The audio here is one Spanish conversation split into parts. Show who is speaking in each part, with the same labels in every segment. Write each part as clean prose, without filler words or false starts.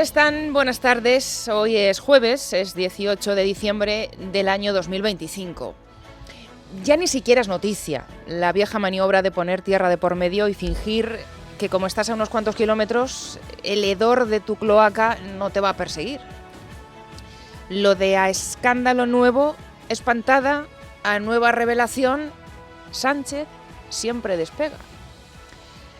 Speaker 1: Están, buenas tardes. Hoy es jueves, es 18 de diciembre del año 2025. Ya ni siquiera es noticia la vieja maniobra de poner tierra de por medio y fingir que como estás a unos cuantos kilómetros, el hedor de tu cloaca no te va a perseguir. Lo de a escándalo nuevo, espantada, a nueva revelación, Sánchez siempre despega.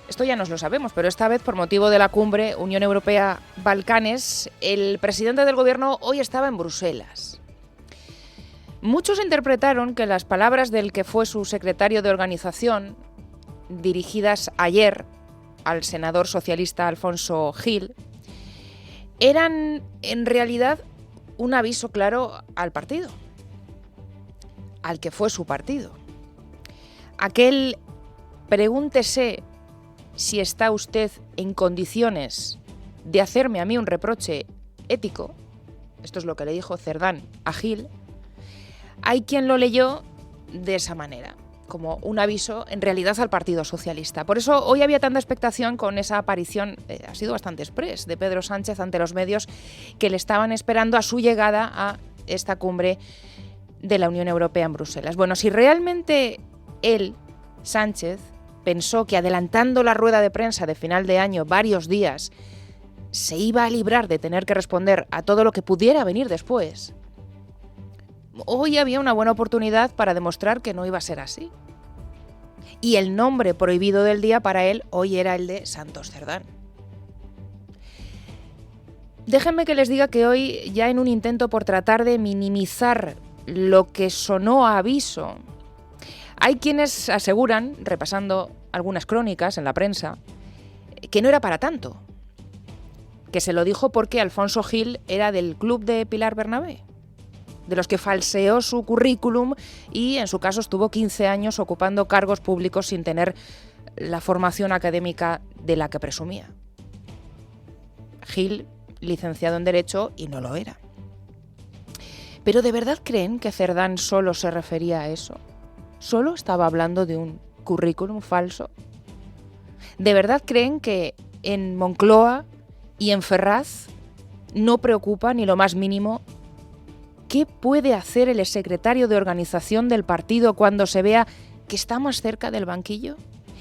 Speaker 1: Esto ya nos lo sabemos, pero esta vez por motivo de la cumbre Unión Europea-Balcanes, el presidente del gobierno hoy estaba en Bruselas. Muchos interpretaron que las palabras del que fue su secretario de organización, dirigidas ayer al senador socialista Alfonso Gil, eran en realidad un aviso claro al partido, al que fue su partido. Aquel pregúntese si está usted en condiciones de hacerme a mí un reproche ético, esto es lo que le dijo Cerdán a Gil, hay quien lo leyó de esa manera, como un aviso en realidad al Partido Socialista. Por eso hoy había tanta expectación con esa aparición, ha sido bastante express, de Pedro Sánchez ante los medios que le estaban esperando a su llegada a esta cumbre de la Unión Europea en Bruselas. Bueno, si realmente él, Sánchez, pensó que adelantando la rueda de prensa de final de año varios días se iba a librar de tener que responder a todo lo que pudiera venir después, hoy había una buena oportunidad para demostrar que no iba a ser así. Y el nombre prohibido del día para él hoy era el de Santos Cerdán. Déjenme que les diga que hoy, ya en un intento por tratar de minimizar lo que sonó a aviso, hay quienes aseguran, repasando algunas crónicas en la prensa, que no era para tanto, que se lo dijo porque Alfonso Gil era del club de Pilar Bernabé, de los que falseó su currículum y en su caso estuvo 15 años ocupando cargos públicos sin tener la formación académica de la que presumía. Gil, licenciado en Derecho, y no lo era. ¿Pero de verdad creen que Cerdán solo se refería a eso? ¿Solo estaba hablando de un currículum falso? ¿De verdad creen que en Moncloa y en Ferraz no preocupa ni lo más mínimo qué puede hacer el secretario de organización del partido cuando se vea que está más cerca del banquillo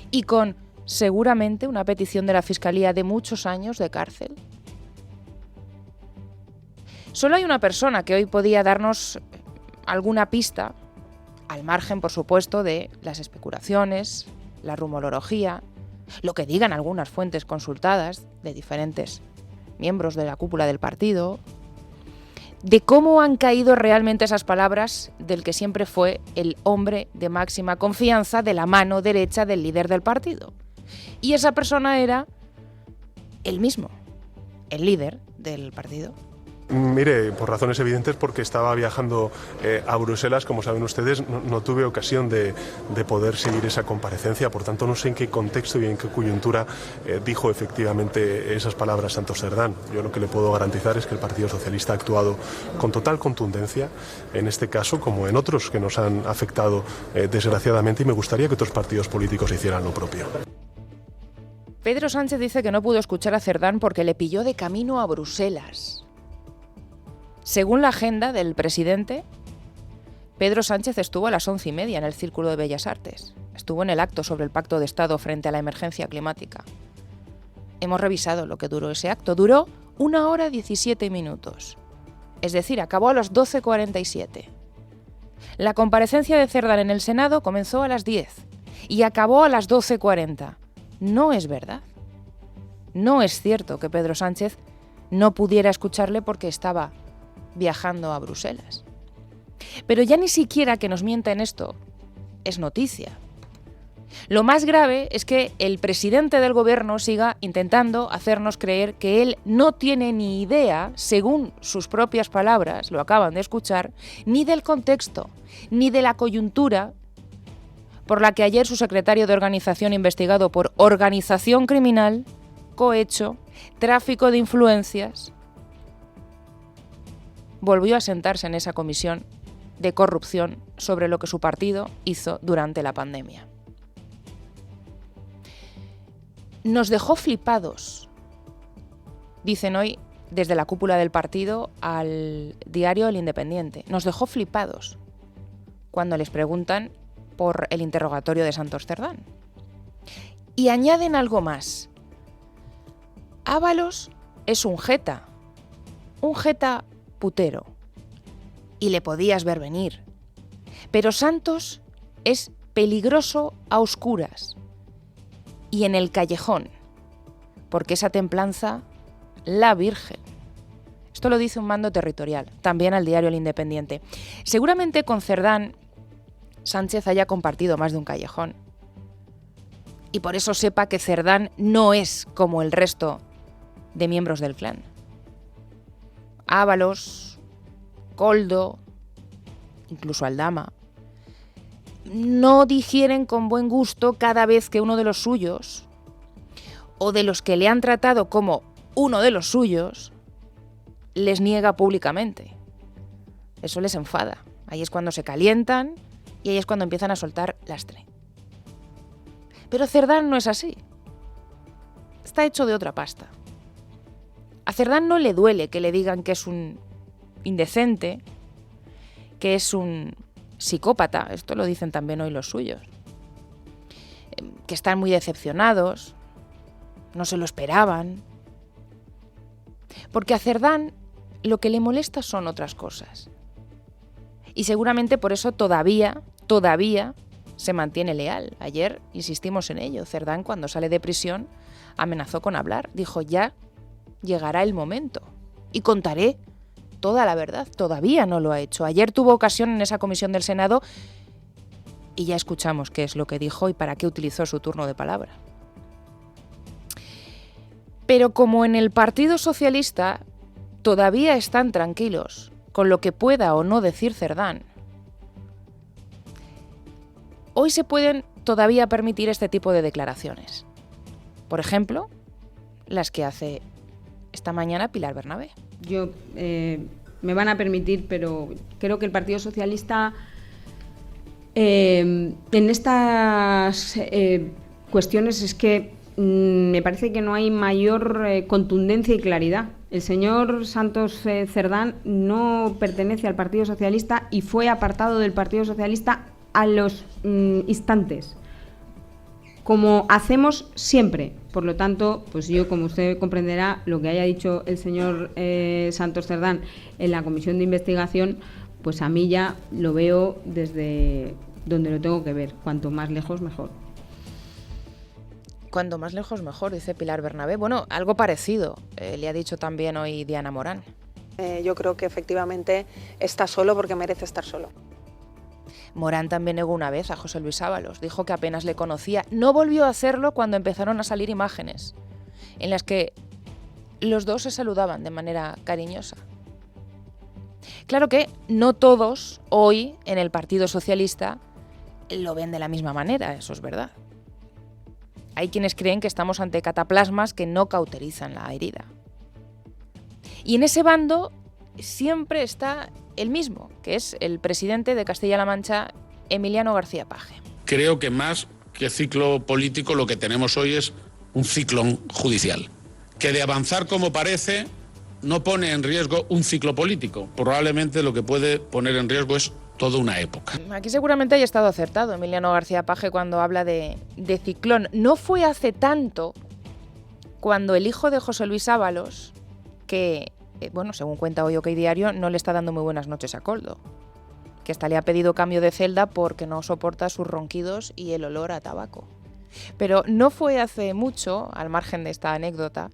Speaker 1: y con seguramente una petición de la Fiscalía de muchos años de cárcel? Solo hay una persona que hoy podía darnos alguna pista, al margen, por supuesto, de las especulaciones, la rumorología, lo que digan algunas fuentes consultadas de diferentes miembros de la cúpula del partido, de cómo han caído realmente esas palabras del que siempre fue el hombre de máxima confianza de la mano derecha del líder del partido. Y esa persona era él mismo, el líder del partido.
Speaker 2: Mire, por razones evidentes, porque estaba viajando a Bruselas, como saben ustedes, no tuve ocasión de poder seguir esa comparecencia, por tanto no sé en qué contexto y en qué coyuntura dijo efectivamente esas palabras Santos Cerdán. Yo lo que le puedo garantizar es que el Partido Socialista ha actuado con total contundencia, en este caso como en otros que nos han afectado desgraciadamente, y me gustaría que otros partidos políticos hicieran lo propio.
Speaker 1: Pedro Sánchez dice que no pudo escuchar a Cerdán porque le pilló de camino a Bruselas. Según la agenda del presidente, Pedro Sánchez estuvo a las 11:30 en el Círculo de Bellas Artes. Estuvo en el acto sobre el Pacto de Estado frente a la emergencia climática. Hemos revisado lo que duró ese acto. Duró 1 hora 17 minutos. Es decir, acabó a las 12:47. La comparecencia de Cerdán en el Senado comenzó a las 10 y acabó a las 12:40. No es verdad. No es cierto que Pedro Sánchez no pudiera escucharle porque estaba viajando a Bruselas. Pero ya ni siquiera que nos mienta en esto es noticia. Lo más grave es que el presidente del gobierno siga intentando hacernos creer que él no tiene ni idea, según sus propias palabras, lo acaban de escuchar, ni del contexto, ni de la coyuntura por la que ayer su secretario de organización, investigado por organización criminal, cohecho, tráfico de influencias, volvió a sentarse en esa comisión de corrupción sobre lo que su partido hizo durante la pandemia. Nos dejó flipados, dicen hoy desde la cúpula del partido al diario El Independiente. Nos dejó flipados cuando les preguntan por el interrogatorio de Santos Cerdán. Y añaden algo más. Ábalos es un jeta putero. Y le podías ver venir. Pero Santos es peligroso a oscuras y en el callejón, porque esa templanza, la Virgen. Esto lo dice un mando territorial, también al diario El Independiente. Seguramente con Cerdán, Sánchez haya compartido más de un callejón. Y por eso sepa que Cerdán no es como el resto de miembros del clan. Ábalos, Koldo, incluso Aldama, no digieren con buen gusto cada vez que uno de los suyos, o de los que le han tratado como uno de los suyos, les niega públicamente. Eso les enfada. Ahí es cuando se calientan y ahí es cuando empiezan a soltar lastre. Pero Cerdán no es así. Está hecho de otra pasta. A Cerdán no le duele que le digan que es un indecente, que es un psicópata, esto lo dicen también hoy los suyos, que están muy decepcionados, no se lo esperaban. Porque a Cerdán lo que le molesta son otras cosas. Y seguramente por eso todavía se mantiene leal. Ayer insistimos en ello. Cerdán, cuando sale de prisión, amenazó con hablar. Dijo, ya llegará el momento y contaré toda la verdad. Todavía no lo ha hecho. Ayer tuvo ocasión en esa comisión del Senado y ya escuchamos qué es lo que dijo y para qué utilizó su turno de palabra. Pero como en el Partido Socialista todavía están tranquilos con lo que pueda o no decir Cerdán, hoy se pueden todavía permitir este tipo de declaraciones. Por ejemplo, las que hace esta mañana Pilar Bernabé.
Speaker 3: Me van a permitir, pero creo que el Partido Socialista en estas cuestiones es que me parece que no hay mayor contundencia y claridad. El señor Santos Cerdán no pertenece al Partido Socialista y fue apartado del Partido Socialista a los instantes, como hacemos siempre. Por lo tanto, pues yo, como usted comprenderá, lo que haya dicho el señor Santos Cerdán en la comisión de investigación, pues a mí ya lo veo desde donde lo tengo que ver. Cuanto más lejos, mejor.
Speaker 1: Cuanto más lejos, mejor, dice Pilar Bernabé. Bueno, algo parecido le ha dicho también hoy Diana Morán.
Speaker 4: Yo creo que efectivamente está solo porque merece estar solo.
Speaker 1: Morán también negó una vez a José Luis Ábalos. Dijo que apenas le conocía. No volvió a hacerlo cuando empezaron a salir imágenes en las que los dos se saludaban de manera cariñosa. Claro que no todos hoy en el Partido Socialista lo ven de la misma manera, eso es verdad. Hay quienes creen que estamos ante cataplasmas que no cauterizan la herida. Y en ese bando siempre está el mismo, que es el presidente de Castilla-La Mancha, Emiliano García Paje.
Speaker 5: Creo que más que ciclo político lo que tenemos hoy es un ciclón judicial, que de avanzar como parece no pone en riesgo un ciclo político. Probablemente lo que puede poner en riesgo es toda una época.
Speaker 1: Aquí seguramente haya estado acertado Emiliano García Paje cuando habla de ciclón. No fue hace tanto cuando el hijo de José Luis Ábalos, que, según cuenta hoy OK Diario, no le está dando muy buenas noches a Koldo, que hasta le ha pedido cambio de celda porque no soporta sus ronquidos y el olor a tabaco. Pero no fue hace mucho, al margen de esta anécdota,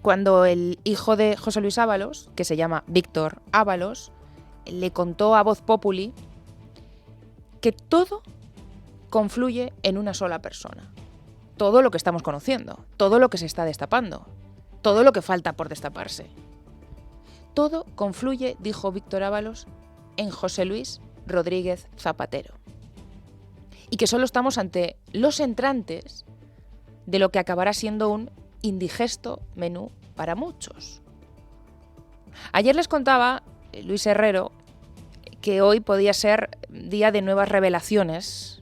Speaker 1: cuando el hijo de José Luis Ábalos, que se llama Víctor Ábalos, le contó a Voz Populi que todo confluye en una sola persona. Todo lo que estamos conociendo, todo lo que se está destapando, todo lo que falta por destaparse. Todo confluye, dijo Víctor Ábalos, en José Luis Rodríguez Zapatero. Y que solo estamos ante los entrantes de lo que acabará siendo un indigesto menú para muchos. Ayer les contaba Luis Herrero que hoy podía ser día de nuevas revelaciones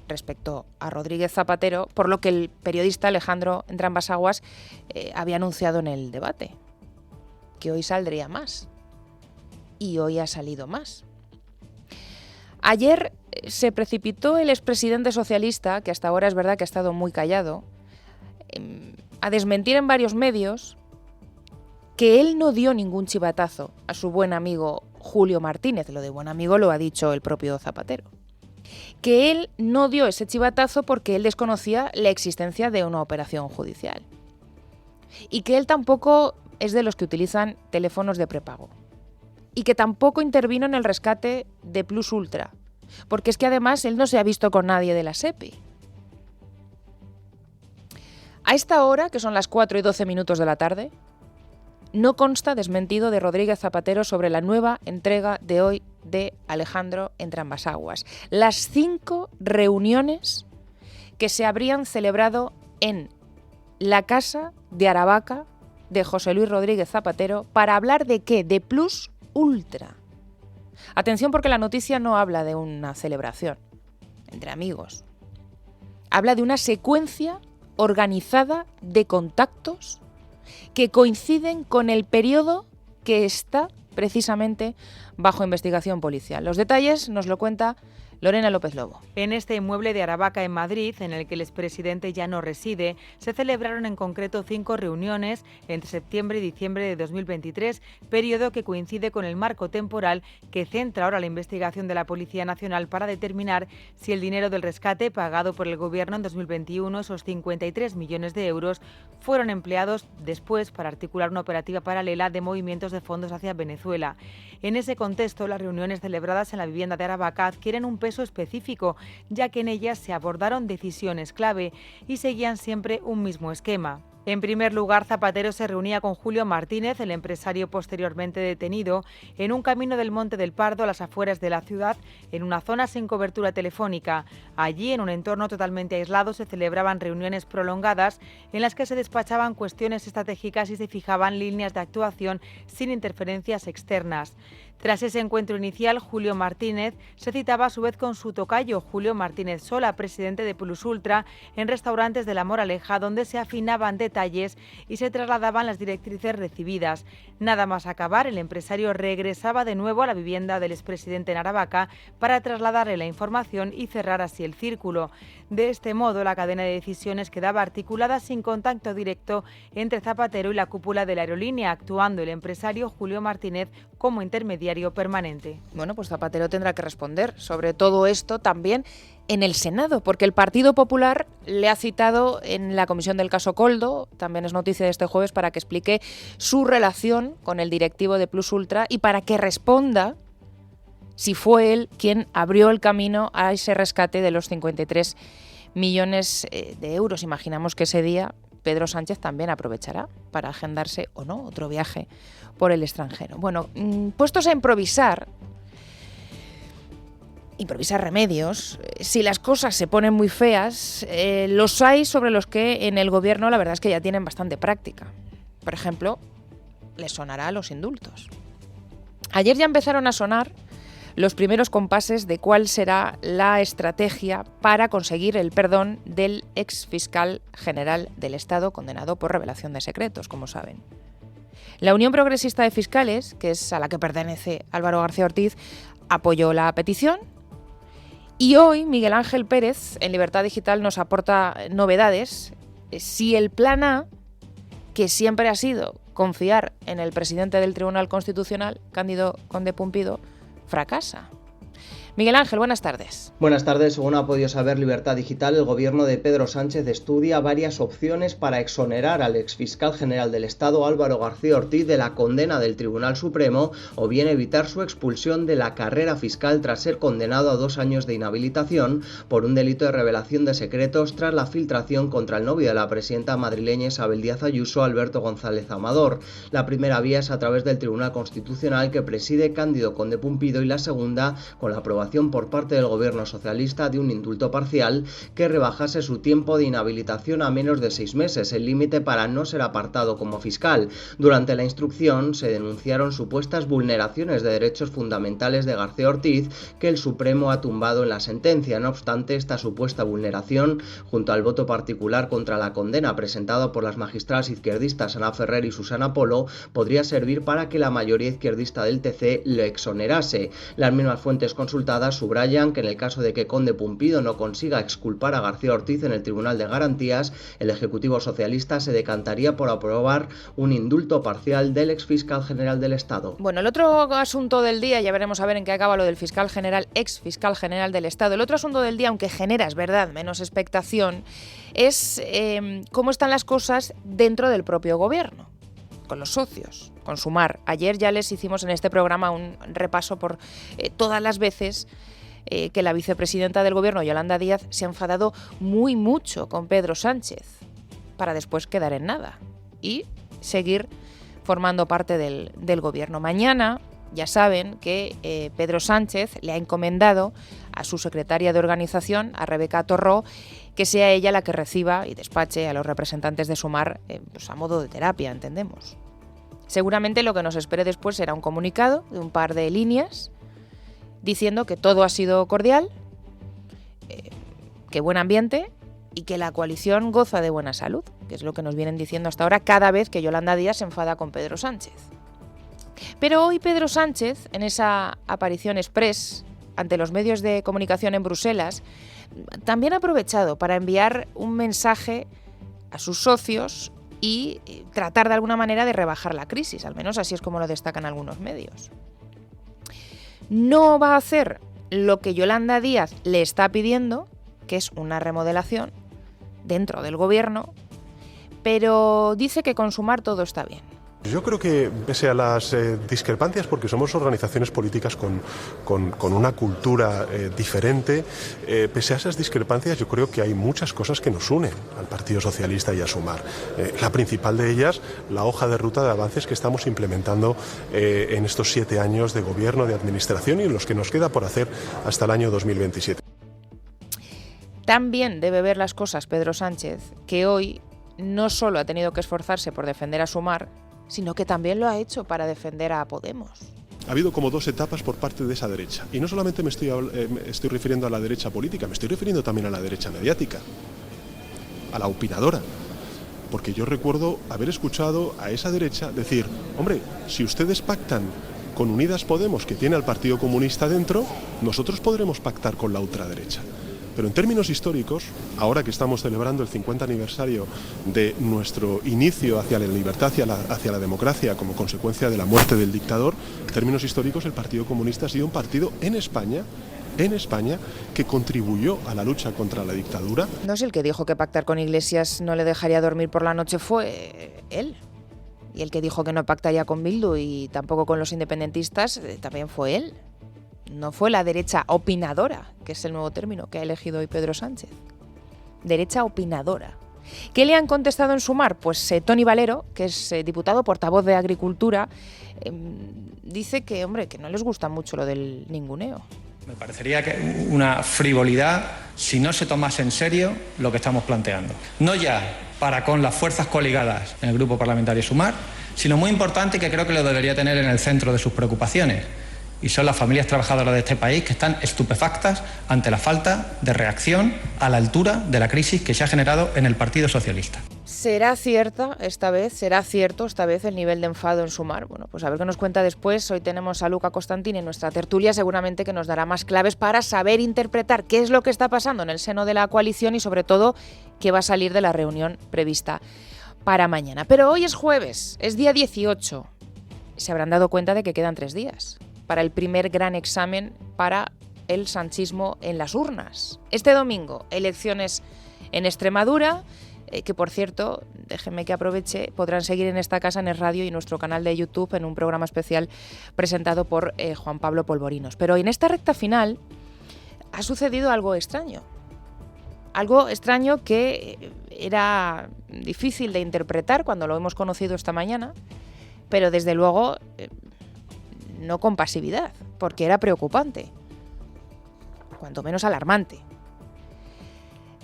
Speaker 1: respecto a Rodríguez Zapatero, por lo que el periodista Alejandro Entrambas-Aguas había anunciado en el debate, que hoy saldría más. Y hoy ha salido más. Ayer se precipitó el expresidente socialista, que hasta ahora es verdad que ha estado muy callado, a desmentir en varios medios que él no dio ningún chivatazo a su buen amigo Julio Martínez. Lo de buen amigo lo ha dicho el propio Zapatero. Que él no dio ese chivatazo porque él desconocía la existencia de una operación judicial. Y que él tampoco es de los que utilizan teléfonos de prepago. Y que tampoco intervino en el rescate de Plus Ultra, porque es que además él no se ha visto con nadie de la SEPI. A esta hora, que son las 4:12 de la tarde, no consta desmentido de Rodríguez Zapatero sobre la nueva entrega de hoy de Alejandro Entrambas-Aguas. Las 5 reuniones que se habrían celebrado en la casa de Aravaca de José Luis Rodríguez Zapatero para hablar de ¿qué? De Plus Ultra. Atención, porque la noticia no habla de una celebración entre amigos. Habla de una secuencia organizada de contactos que coinciden con el periodo que está precisamente bajo investigación policial. Los detalles nos lo cuenta Lorena López Lobo.
Speaker 6: En este inmueble de Aravaca, en Madrid, en el que el expresidente ya no reside, se celebraron en concreto 5 reuniones entre septiembre y diciembre de 2023, periodo que coincide con el marco temporal que centra ahora la investigación de la Policía Nacional para determinar si el dinero del rescate pagado por el Gobierno en 2021, esos 53 millones de euros, fueron empleados después para articular una operativa paralela de movimientos de fondos hacia Venezuela. En ese contexto, las reuniones celebradas en la vivienda de Aravaca adquieren un peso específico, ya que en ellas se abordaron decisiones clave y seguían siempre un mismo esquema. En primer lugar, Zapatero se reunía con Julio Martínez, el empresario posteriormente detenido, en un camino del Monte del Pardo a las afueras de la ciudad, en una zona sin cobertura telefónica. Allí, en un entorno totalmente aislado, se celebraban reuniones prolongadas en las que se despachaban cuestiones estratégicas y se fijaban líneas de actuación sin interferencias externas. Tras ese encuentro inicial, Julio Martínez se citaba a su vez con su tocayo, Julio Martínez Sola, presidente de Plus Ultra, en restaurantes de La Moraleja, donde se afinaban detalles y se trasladaban las directrices recibidas. Nada más acabar, el empresario regresaba de nuevo a la vivienda del expresidente en Aravaca para trasladarle la información y cerrar así el círculo. De este modo, la cadena de decisiones quedaba articulada sin contacto directo entre Zapatero y la cúpula de la aerolínea, actuando el empresario Julio Martínez como intermediario permanente.
Speaker 1: Bueno, pues Zapatero tendrá que responder sobre todo esto también en el Senado, porque el Partido Popular le ha citado en la comisión del caso Koldo, también es noticia de este jueves, para que explique su relación con el directivo de Plus Ultra y para que responda si fue él quien abrió el camino a ese rescate de los 53 millones de euros. Imaginamos que ese día Pedro Sánchez también aprovechará para agendarse o no otro viaje por el extranjero. Bueno, puestos a improvisar remedios, si las cosas se ponen muy feas, los hay sobre los que en el gobierno la verdad es que ya tienen bastante práctica. Por ejemplo, les sonará a los indultos. Ayer ya empezaron a sonar los primeros compases de cuál será la estrategia para conseguir el perdón del exfiscal general del Estado condenado por revelación de secretos, como saben. La Unión Progresista de Fiscales, que es a la que pertenece Álvaro García Ortiz, apoyó la petición y hoy Miguel Ángel Pérez en Libertad Digital nos aporta novedades. Si el plan A, que siempre ha sido confiar en el presidente del Tribunal Constitucional, Cándido Conde Pumpido, fracasa. Miguel Ángel, buenas tardes.
Speaker 7: Buenas tardes. Según ha podido saber Libertad Digital, el gobierno de Pedro Sánchez estudia varias opciones para exonerar al exfiscal general del Estado, Álvaro García Ortiz, de la condena del Tribunal Supremo o bien evitar su expulsión de la carrera fiscal tras ser condenado a 2 años de inhabilitación por un delito de revelación de secretos tras la filtración contra el novio de la presidenta madrileña Isabel Díaz Ayuso, Alberto González Amador. La primera vía es a través del Tribunal Constitucional que preside Cándido Conde Pumpido y la segunda con la aprobación reclamación por parte del gobierno socialista de un indulto parcial que rebajase su tiempo de inhabilitación a menos de 6 meses, el límite para no ser apartado como fiscal. Durante la instrucción se denunciaron supuestas vulneraciones de derechos fundamentales de García Ortiz que el Supremo ha tumbado en la sentencia. No obstante, esta supuesta vulneración, junto al voto particular contra la condena presentado por las magistradas izquierdistas Ana Ferrer y Susana Polo, podría servir para que la mayoría izquierdista del TC lo exonerase. Las mismas fuentes consultadas subrayan que en el caso de que Conde Pumpido no consiga exculpar a García Ortiz en el Tribunal de Garantías, el Ejecutivo Socialista se decantaría por aprobar un indulto parcial del exfiscal general del Estado.
Speaker 1: Bueno, el otro asunto del día, ya veremos a ver en qué acaba lo del fiscal general, exfiscal general del Estado. El otro asunto del día, aunque genera, es verdad, menos expectación, es cómo están las cosas dentro del propio gobierno, con los socios, con Sumar. Ayer ya les hicimos en este programa un repaso por todas las veces que la vicepresidenta del gobierno, Yolanda Díaz, se ha enfadado mucho con Pedro Sánchez, para después quedar en nada y seguir formando parte del gobierno. Mañana ya saben que Pedro Sánchez le ha encomendado a su secretaria de organización, a Rebeca Torró, que sea ella la que reciba y despache a los representantes de Sumar pues a modo de terapia, entendemos. Seguramente lo que nos espere después será un comunicado de un par de líneas diciendo que todo ha sido cordial, que buen ambiente y que la coalición goza de buena salud, que es lo que nos vienen diciendo hasta ahora cada vez que Yolanda Díaz se enfada con Pedro Sánchez. Pero hoy Pedro Sánchez, en esa aparición express ante los medios de comunicación en Bruselas, también ha aprovechado para enviar un mensaje a sus socios y tratar de alguna manera de rebajar la crisis, al menos así es como lo destacan algunos medios. No va a hacer lo que Yolanda Díaz le está pidiendo, que es una remodelación dentro del gobierno, pero dice que con Sumar todo está bien.
Speaker 2: Yo creo que, pese a las discrepancias, porque somos organizaciones políticas con una cultura diferente, pese a esas discrepancias, yo creo que hay muchas cosas que nos unen al Partido Socialista y a Sumar. La principal de ellas, la hoja de ruta de avances que estamos implementando en estos 7 años de gobierno, de administración y en los que nos queda por hacer hasta el año 2027.
Speaker 1: También debe ver las cosas Pedro Sánchez, que hoy no solo ha tenido que esforzarse por defender a Sumar, sino que también lo ha hecho para defender a Podemos.
Speaker 2: Ha habido como 2 etapas por parte de esa derecha. Y no solamente me estoy refiriendo a la derecha política, me estoy refiriendo también a la derecha mediática, a la opinadora. Porque yo recuerdo haber escuchado a esa derecha decir, hombre, si ustedes pactan con Unidas Podemos, que tiene al Partido Comunista dentro, nosotros podremos pactar con la ultraderecha. Pero en términos históricos, ahora que estamos celebrando el 50 aniversario de nuestro inicio hacia la libertad, hacia la democracia como consecuencia de la muerte del dictador, en términos históricos el Partido Comunista ha sido un partido en España, que contribuyó a la lucha contra la dictadura.
Speaker 1: No sé, el que dijo que pactar con Iglesias no le dejaría dormir por la noche fue él. Y el que dijo que no pactaría con Bildu y tampoco con los independentistas también fue él. No fue la derecha opinadora, que es el nuevo término que ha elegido hoy Pedro Sánchez. Derecha opinadora. ¿Qué le han contestado en Sumar? Pues Toni Valero, que es diputado portavoz de Agricultura, dice que, hombre, que no les gusta mucho lo del ninguneo.
Speaker 8: Me parecería que una frivolidad si no se tomase en serio lo que estamos planteando. No ya para con las fuerzas coligadas en el Grupo Parlamentario Sumar, sino muy importante, que creo que lo debería tener en el centro de sus preocupaciones. Y son las familias trabajadoras de este país que están estupefactas ante la falta de reacción a la altura de la crisis que se ha generado en el Partido Socialista.
Speaker 1: ¿Será cierto esta vez el nivel de enfado en Sumar? Bueno, pues a ver qué nos cuenta después. Hoy tenemos a Luca Costantini en nuestra tertulia, seguramente que nos dará más claves para saber interpretar qué es lo que está pasando en el seno de la coalición y sobre todo qué va a salir de la reunión prevista para mañana. Pero hoy es jueves, es día 18. Se habrán dado cuenta de que quedan 3 días para el primer gran examen para el sanchismo en las urnas. Este domingo, elecciones en Extremadura, que por cierto, déjenme que aproveche, podrán seguir en esta casa, en el radio y nuestro canal de YouTube en un programa especial presentado por Juan Pablo Polvorinos. Pero en esta recta final ha sucedido algo extraño que era difícil de interpretar cuando lo hemos conocido esta mañana, pero desde luego no con pasividad, porque era preocupante. cuanto menos alarmante.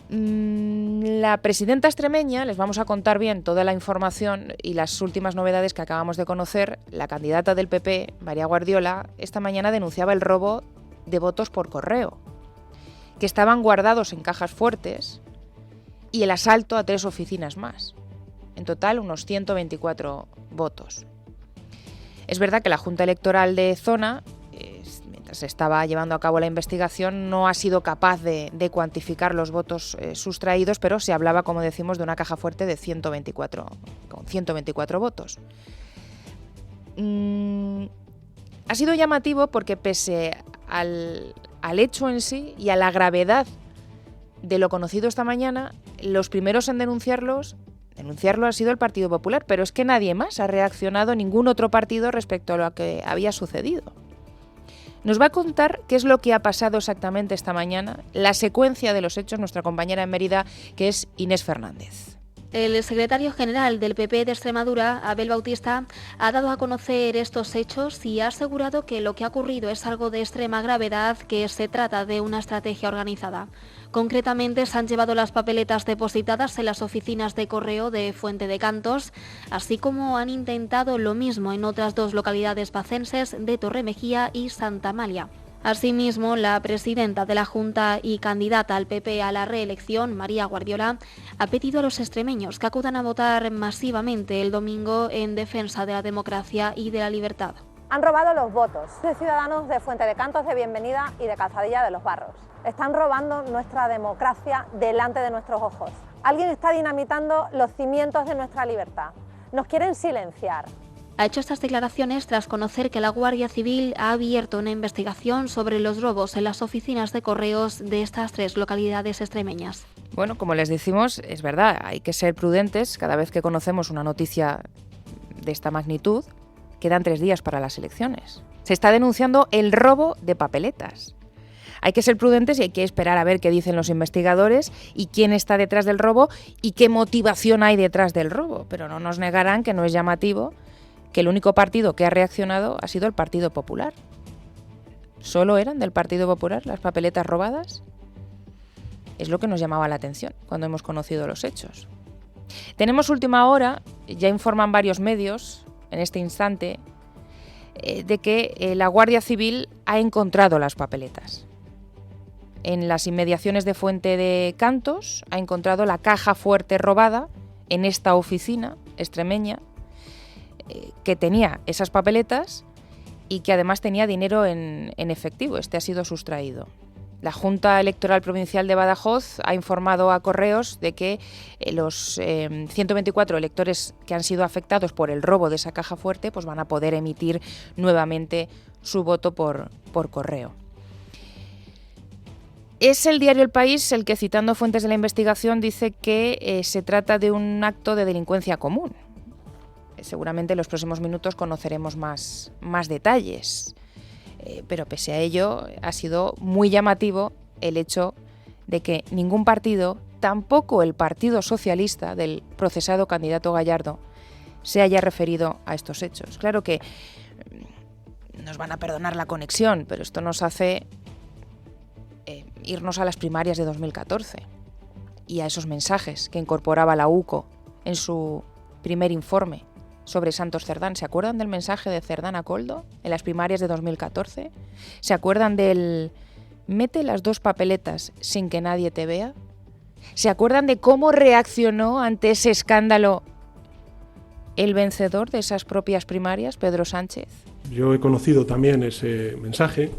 Speaker 1: La presidenta extremeña, les vamos a contar bien toda la información y las últimas novedades que acabamos de conocer. La candidata del PP, María Guardiola, esta mañana denunciaba el robo de votos por correo, que estaban guardados en cajas fuertes, y el asalto a 3 oficinas más. En total, unos 124 votos. Es verdad que la Junta Electoral de Zona, mientras se estaba llevando a cabo la investigación, no ha sido capaz de cuantificar los votos sustraídos, pero se hablaba, como decimos, de una caja fuerte de 124 votos. Ha sido llamativo porque, pese al hecho en sí y a la gravedad de lo conocido esta mañana, los primeros en denunciarlo ha sido el Partido Popular, pero es que nadie más ha reaccionado, ningún otro partido, respecto a lo que había sucedido. Nos va a contar qué es lo que ha pasado exactamente esta mañana, la secuencia de los hechos, nuestra compañera en Mérida, que es Inés Fernández.
Speaker 9: El secretario general del PP de Extremadura, Abel Bautista, ha dado a conocer estos hechos y ha asegurado que lo que ha ocurrido es algo de extrema gravedad, que se trata de una estrategia organizada. Concretamente, se han llevado las papeletas depositadas en las oficinas de correo de Fuente de Cantos, así como han intentado lo mismo en otras 2 localidades pacenses de Torremejía y Santa Amalia. Asimismo, la presidenta de la Junta y candidata al PP a la reelección, María Guardiola, ha pedido a los extremeños que acudan a votar masivamente el domingo en defensa de la democracia y de la libertad.
Speaker 10: Han robado los votos de ciudadanos de Fuente de Cantos, de Bienvenida y de Calzadilla de los Barros. Están robando nuestra democracia delante de nuestros ojos. Alguien está dinamitando los cimientos de nuestra libertad. Nos quieren silenciar.
Speaker 9: Ha hecho estas declaraciones tras conocer que la Guardia Civil ha abierto una investigación sobre los robos en las oficinas de correos de estas 3 localidades extremeñas.
Speaker 1: Bueno, como les decimos, es verdad, hay que ser prudentes cada vez que conocemos una noticia de esta magnitud. Quedan 3 días para las elecciones. Se está denunciando el robo de papeletas. Hay que ser prudentes y hay que esperar a ver qué dicen los investigadores y quién está detrás del robo y qué motivación hay detrás del robo. Pero no nos negarán que no es llamativo que el único partido que ha reaccionado ha sido el Partido Popular. ¿Solo eran del Partido Popular las papeletas robadas? Es lo que nos llamaba la atención cuando hemos conocido los hechos. Tenemos última hora, ya informan varios medios en este instante, de que la Guardia Civil ha encontrado las papeletas. En las inmediaciones de Fuente de Cantos ha encontrado la caja fuerte robada en esta oficina extremeña, que tenía esas papeletas y que además tenía dinero en efectivo. Este ha sido sustraído. La Junta Electoral Provincial de Badajoz ha informado a Correos de que los 124 electores que han sido afectados por el robo de esa caja fuerte pues van a poder emitir nuevamente su voto por correo. Es el diario El País el que, citando fuentes de la investigación, dice que se trata de un acto de delincuencia común. Seguramente en los próximos minutos conoceremos más detalles, pero pese a ello ha sido muy llamativo el hecho de que ningún partido, tampoco el Partido Socialista del procesado candidato Gallardo, se haya referido a estos hechos. Claro que nos van a perdonar la conexión, pero esto nos hace irnos a las primarias de 2014 y a esos mensajes que incorporaba la UCO en su primer informe sobre Santos Cerdán. ¿Se acuerdan del mensaje de Cerdán a Koldo en las primarias de 2014? ¿Se acuerdan del mete las 2 papeletas sin que nadie te vea? ¿Se acuerdan de cómo reaccionó ante ese escándalo el vencedor de esas propias primarias, Pedro Sánchez?
Speaker 2: Yo he conocido también ese mensaje.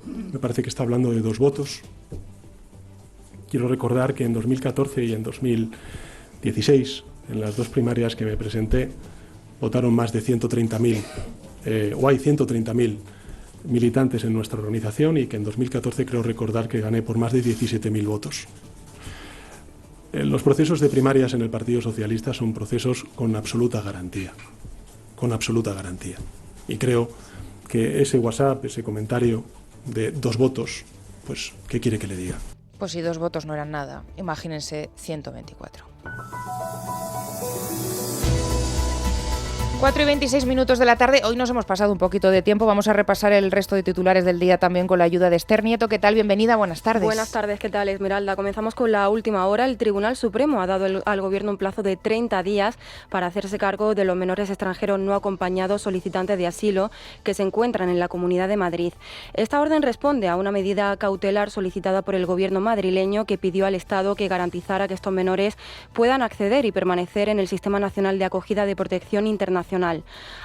Speaker 2: Me parece que está hablando de 2 votos. Quiero recordar que en 2014 y en 2016, en las 2 primarias que me presenté, votaron más de 130.000, o hay 130.000 militantes en nuestra organización, y que en 2014 creo recordar que gané por más de 17.000 votos. Los procesos de primarias en el Partido Socialista son procesos con absoluta garantía, Y creo que ese WhatsApp, ese comentario de 2 votos, pues, ¿qué quiere que le diga?
Speaker 1: Pues si 2 votos no eran nada, imagínense 124. 4:26 de la tarde. Hoy nos hemos pasado un poquito de tiempo. Vamos a repasar el resto de titulares del día también con la ayuda de Esther Nieto. ¿Qué tal? Bienvenida, buenas tardes.
Speaker 11: Buenas tardes, ¿qué tal, Esmeralda? Comenzamos con la última hora. El Tribunal Supremo ha dado al Gobierno un plazo de 30 días para hacerse cargo de los menores extranjeros no acompañados solicitantes de asilo que se encuentran en la Comunidad de Madrid. Esta orden responde a una medida cautelar solicitada por el Gobierno madrileño que pidió al Estado que garantizara que estos menores puedan acceder y permanecer en el Sistema Nacional de Acogida de Protección Internacional.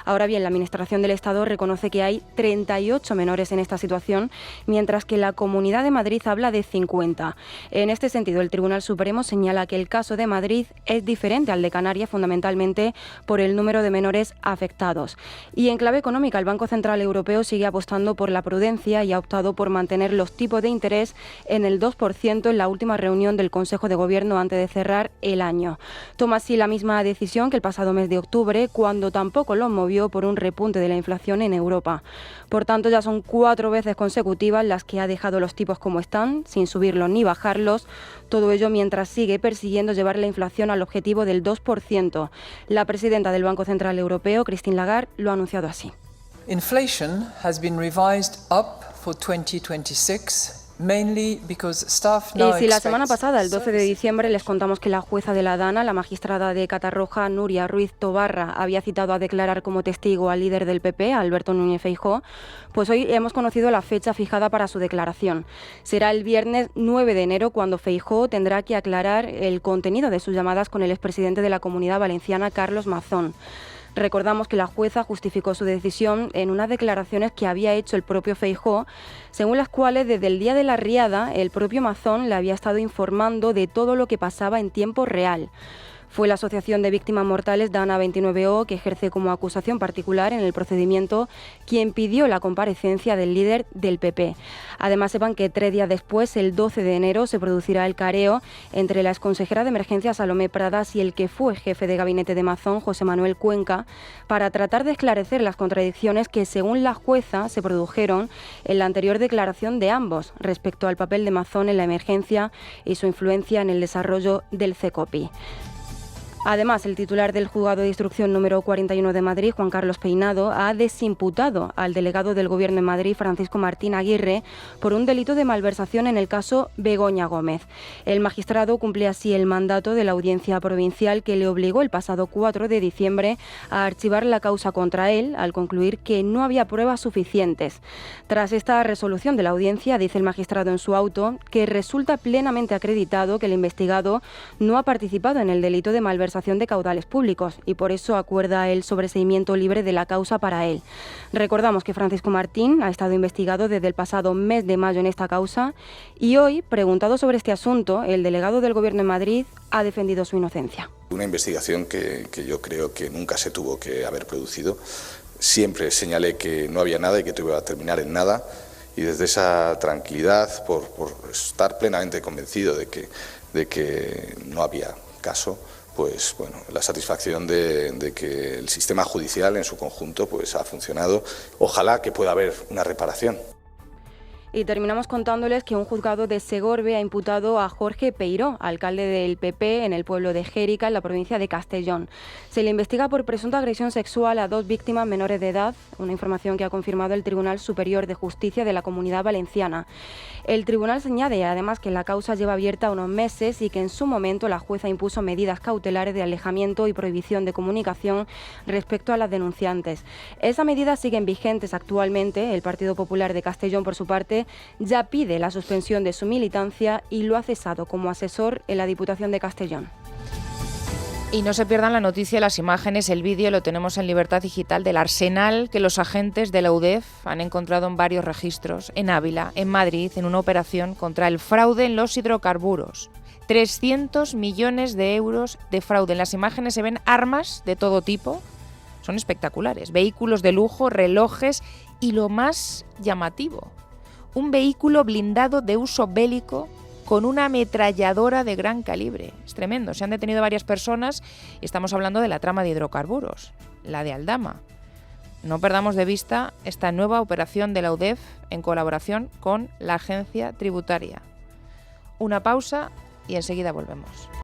Speaker 11: Ahora bien, la Administración del Estado reconoce que hay 38 menores en esta situación, mientras que la Comunidad de Madrid habla de 50. En este sentido, el Tribunal Supremo señala que el caso de Madrid es diferente al de Canarias, fundamentalmente por el número de menores afectados. Y en clave económica, el Banco Central Europeo sigue apostando por la prudencia y ha optado por mantener los tipos de interés en el 2% en la última reunión del Consejo de Gobierno antes de cerrar el año. Toma así la misma decisión que el pasado mes de octubre, cuando tampoco lo movió por un repunte de la inflación en Europa. Por tanto, ya son 4 veces consecutivas las que ha dejado los tipos como están, sin subirlos ni bajarlos, todo ello mientras sigue persiguiendo llevar la inflación al objetivo del 2%. La presidenta del Banco Central Europeo, Christine Lagarde, lo ha anunciado así.
Speaker 12: Inflation has been revised up for 2026. Y
Speaker 11: si la semana pasada, el 12 de diciembre, les contamos que la jueza de la Dana, la magistrada de Catarroja, Nuria Ruiz Tobarra, había citado a declarar como testigo al líder del PP, Alberto Núñez Feijóo, pues hoy hemos conocido la fecha fijada para su declaración. Será el viernes 9 de enero cuando Feijóo tendrá que aclarar el contenido de sus llamadas con el expresidente de la Comunidad Valenciana, Carlos Mazón. Recordamos que la jueza justificó su decisión en unas declaraciones que había hecho el propio Feijóo, según las cuales desde el día de la riada el propio Mazón le había estado informando de todo lo que pasaba en tiempo real. Fue la Asociación de Víctimas Mortales Dana 29O, que ejerce como acusación particular en el procedimiento, quien pidió la comparecencia del líder del PP. Además, sepan que 3 días después, el 12 de enero, se producirá el careo entre la exconsejera de Emergencia Salomé Pradas y el que fue jefe de gabinete de Mazón, José Manuel Cuenca, para tratar de esclarecer las contradicciones que, según la jueza, se produjeron en la anterior declaración de ambos respecto al papel de Mazón en la emergencia y su influencia en el desarrollo del CECOPI. Además, el titular del Juzgado de Instrucción número 41 de Madrid, Juan Carlos Peinado, ha desimputado al delegado del Gobierno en Madrid, Francisco Martín Aguirre, por un delito de malversación en el caso Begoña Gómez. El magistrado cumple así el mandato de la Audiencia Provincial que le obligó el pasado 4 de diciembre a archivar la causa contra él, al concluir que no había pruebas suficientes. Tras esta resolución de la Audiencia, dice el magistrado en su auto que resulta plenamente acreditado que el investigado no ha participado en el delito de malversación de caudales públicos y por eso acuerda el sobreseimiento libre de la causa para él. Recordamos que Francisco Martín ha estado investigado desde el pasado mes de mayo en esta causa y hoy, preguntado sobre este asunto, el delegado del Gobierno en Madrid ha defendido su inocencia.
Speaker 13: Una investigación que yo creo que nunca se tuvo que haber producido. Siempre señalé que no había nada y que todo iba a terminar en nada. Y desde esa tranquilidad, por estar plenamente convencido de que no había caso, pues bueno, la satisfacción de que el sistema judicial en su conjunto pues ha funcionado. Ojalá que pueda haber una reparación.
Speaker 11: Y terminamos contándoles que un juzgado de Segorbe ha imputado a Jorge Peiró, alcalde del PP en el pueblo de Xèrica, en la provincia de Castellón. Se le investiga por presunta agresión sexual a 2 víctimas menores de edad, una información que ha confirmado el Tribunal Superior de Justicia de la Comunidad Valenciana. El tribunal señala además que la causa lleva abierta unos meses y que en su momento la jueza impuso medidas cautelares de alejamiento y prohibición de comunicación respecto a las denunciantes. Esas medidas siguen vigentes actualmente. El Partido Popular de Castellón, por su parte, ya pide la suspensión de su militancia y lo ha cesado como asesor en la Diputación de Castellón.
Speaker 1: Y no se pierdan la noticia, las imágenes, el vídeo lo tenemos en Libertad Digital del arsenal que los agentes de la UDEF han encontrado en varios registros, en Ávila, en Madrid, en una operación contra el fraude en los hidrocarburos. 300 millones de euros de fraude. En las imágenes se ven armas de todo tipo, son espectaculares, vehículos de lujo, relojes y lo más llamativo, un vehículo blindado de uso bélico con una ametralladora de gran calibre. Es tremendo. Se han detenido varias personas y estamos hablando de la trama de hidrocarburos, la de Aldama. No perdamos de vista esta nueva operación de la UDEF en colaboración con la agencia tributaria. Una pausa y enseguida volvemos.